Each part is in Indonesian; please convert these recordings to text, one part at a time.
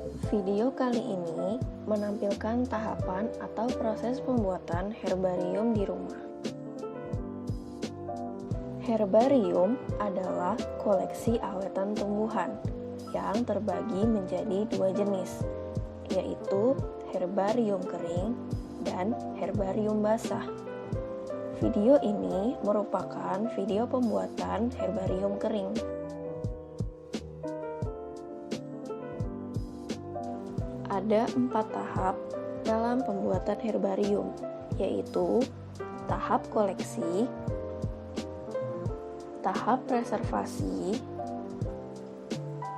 Video kali ini menampilkan tahapan atau proses pembuatan herbarium di rumah. Herbarium adalah koleksi awetan tumbuhan yang terbagi menjadi dua jenis, yaitu herbarium kering dan herbarium basah. Video ini merupakan video pembuatan herbarium kering. Ada 4 tahap dalam pembuatan herbarium, yaitu tahap koleksi, tahap preservasi,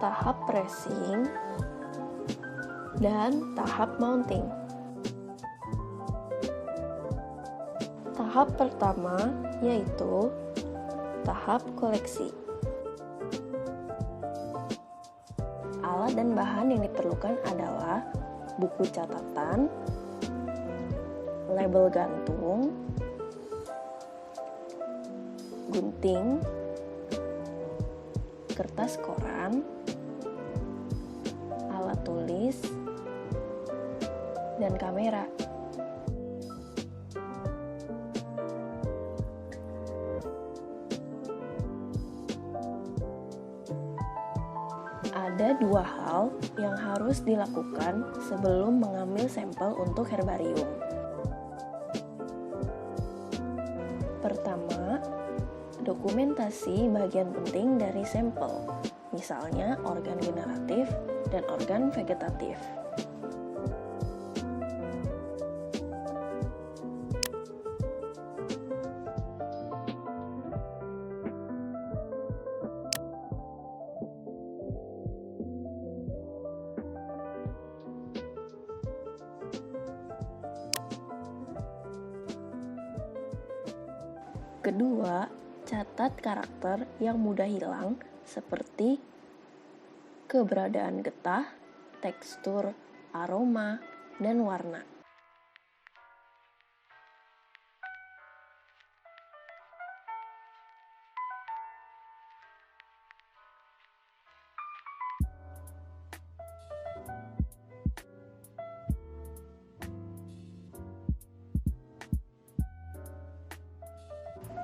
tahap pressing, dan tahap mounting. Tahap pertama yaitu tahap koleksi. Alat dan bahan yang diperlukan adalah buku catatan, label gantung, gunting, kertas koran, alat tulis, dan kamera. Ada 2 hal yang harus dilakukan sebelum mengambil sampel untuk herbarium. Pertama, dokumentasi bagian penting dari sampel, misalnya organ generatif dan organ vegetatif. Kedua, catat karakter yang mudah hilang seperti keberadaan getah, tekstur, aroma, dan warna.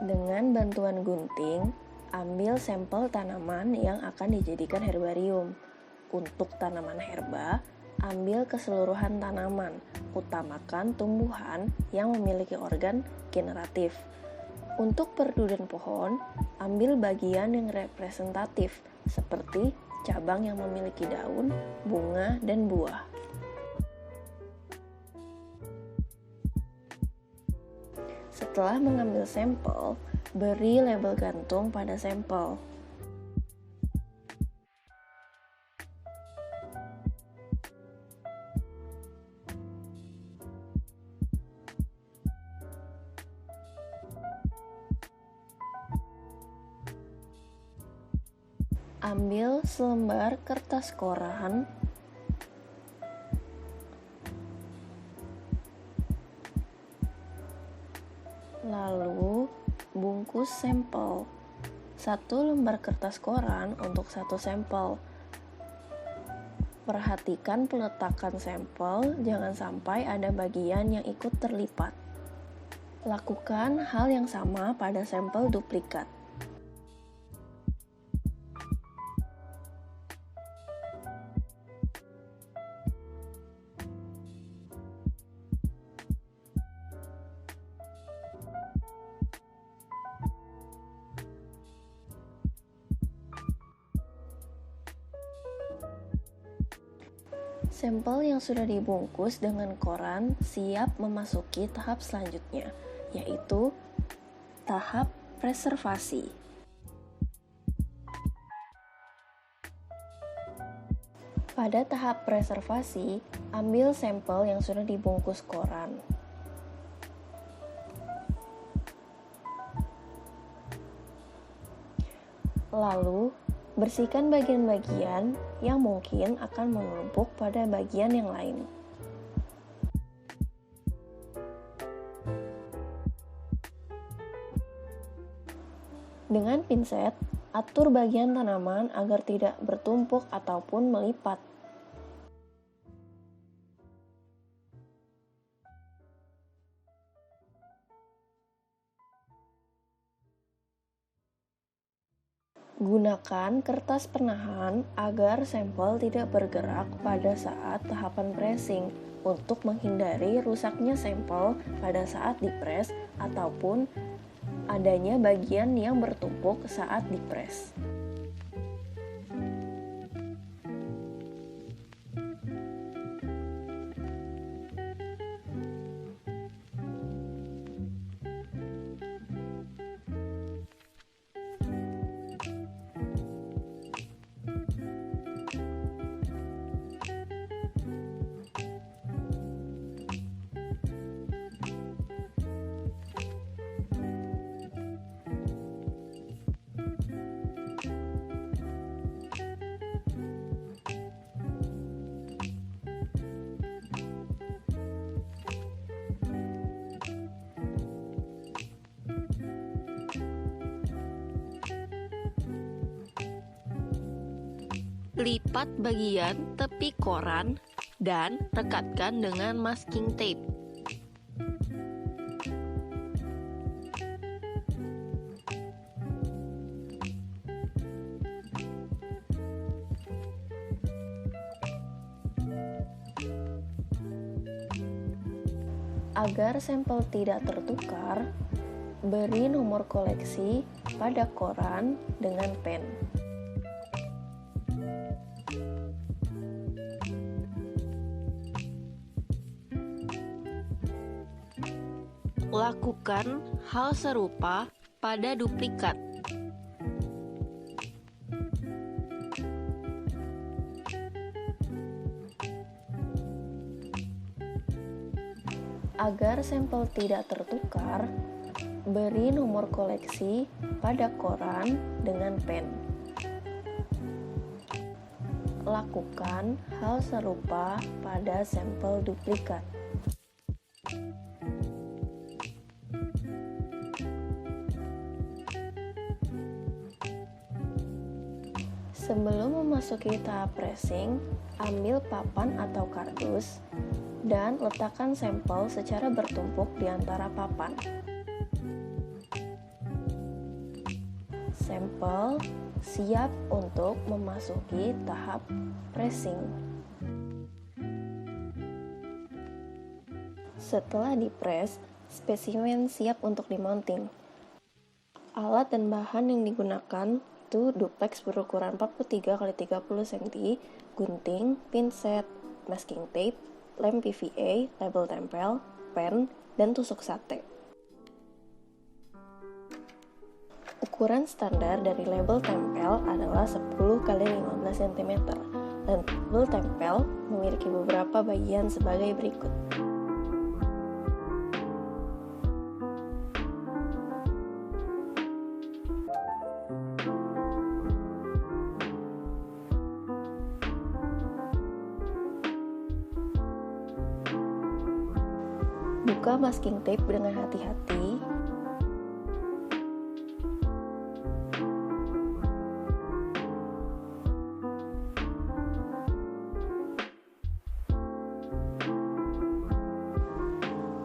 Dengan bantuan gunting, ambil sampel tanaman yang akan dijadikan herbarium. Untuk tanaman herba, ambil keseluruhan tanaman, utamakan tumbuhan yang memiliki organ generatif. Untuk perdu dan pohon, ambil bagian yang representatif, seperti cabang yang memiliki daun, bunga, dan buah. Setelah mengambil sampel, beri label gantung pada sampel. Ambil selembar kertas koran, lalu bungkus sampel. 1 lembar kertas koran untuk 1 sampel. Perhatikan peletakan sampel, jangan sampai ada bagian yang ikut terlipat. Lakukan hal yang sama pada sampel duplikat. Sampel yang sudah dibungkus dengan koran siap memasuki tahap selanjutnya, yaitu tahap preservasi. Pada tahap preservasi, ambil sampel yang sudah dibungkus koran. Lalu, bersihkan bagian-bagian yang mungkin akan menumpuk pada bagian yang lain. Dengan pinset, atur bagian tanaman agar tidak bertumpuk ataupun melipat. Gunakan kertas penahan agar sampel tidak bergerak pada saat tahapan pressing untuk menghindari rusaknya sampel pada saat dipres ataupun adanya bagian yang bertumpuk saat dipres. Lipat bagian tepi koran dan rekatkan dengan masking tape. Agar sampel tidak tertukar, beri nomor koleksi pada koran dengan pen. Lakukan hal serupa pada duplikat. Agar sampel tidak tertukar, beri nomor koleksi pada koran dengan pen. Lakukan hal serupa pada sampel duplikat. Sebelum memasuki tahap pressing, ambil papan atau kardus dan letakkan sampel secara bertumpuk di antara papan. Sampel siap untuk memasuki tahap pressing. Setelah dipres, spesimen siap untuk dimounting. Alat dan bahan yang digunakan itu duplex berukuran 43x30 cm, gunting, pinset, masking tape, lem PVA, label tempel, pen, dan tusuk sate. Ukuran standar dari label tempel adalah 10x15 cm, dan label tempel memiliki beberapa bagian sebagai berikut. Buka masking tape dengan hati-hati.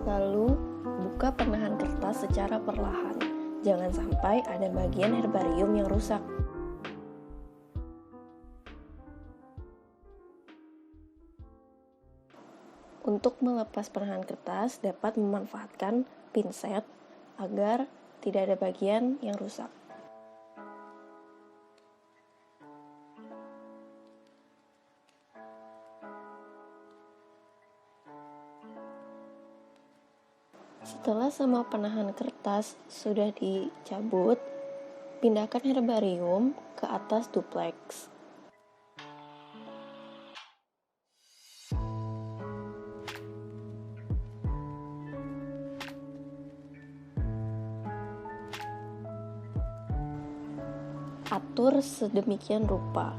Lalu, buka penahan kertas secara perlahan. Jangan sampai ada bagian herbarium yang rusak. Untuk melepas penahan kertas dapat memanfaatkan pinset agar tidak ada bagian yang rusak. Setelah semua penahan kertas sudah dicabut, pindahkan herbarium ke atas duplex. Atur sedemikian rupa.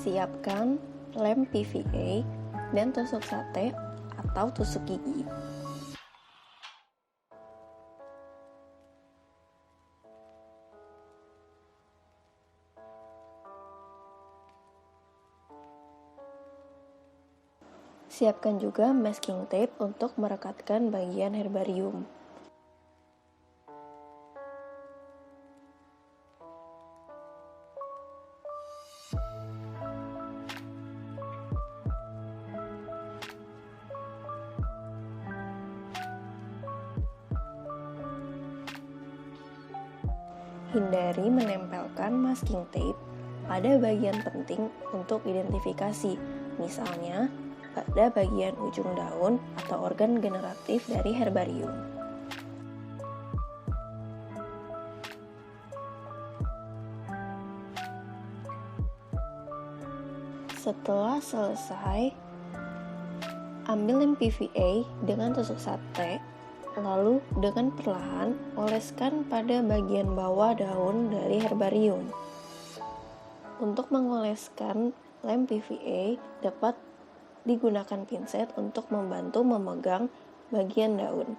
Siapkan lem PVA dan tusuk sate atau tusuk gigi. Siapkan juga masking tape untuk merekatkan bagian herbarium. Hindari menempelkan masking tape pada bagian penting untuk identifikasi, misalnya pada bagian ujung daun atau organ generatif dari herbarium. Setelah selesai, ambil lem PVA dengan tusuk sate. Lalu dengan perlahan oleskan pada bagian bawah daun dari herbarium. Untuk mengoleskan lem PVA dapat digunakan pinset untuk membantu memegang bagian daun.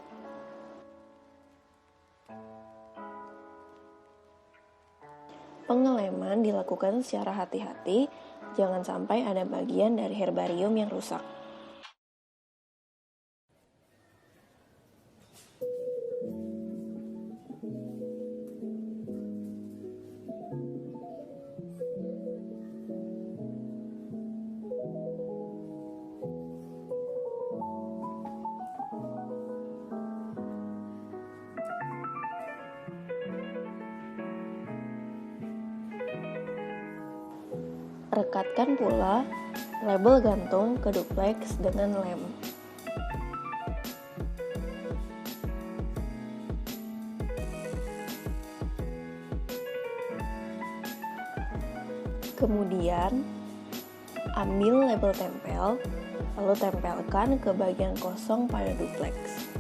Pengeleman dilakukan secara hati-hati, jangan sampai ada bagian dari herbarium yang rusak. Rekatkan pula label gantung ke duplex dengan lem. Kemudian, ambil label tempel, lalu tempelkan ke bagian kosong pada duplex.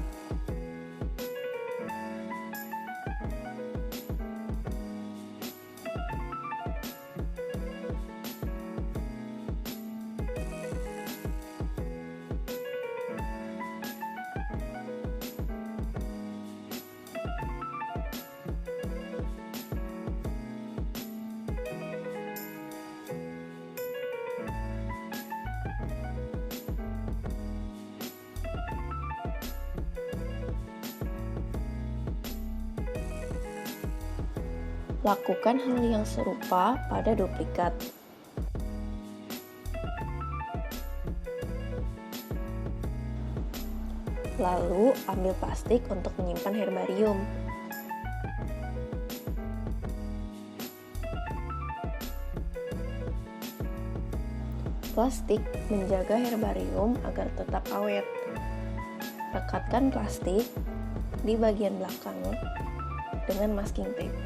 Lakukan hal yang serupa pada duplikat. Lalu, ambil plastik untuk menyimpan herbarium. Plastik menjaga herbarium agar tetap awet. Rekatkan plastik di bagian belakang dengan masking tape.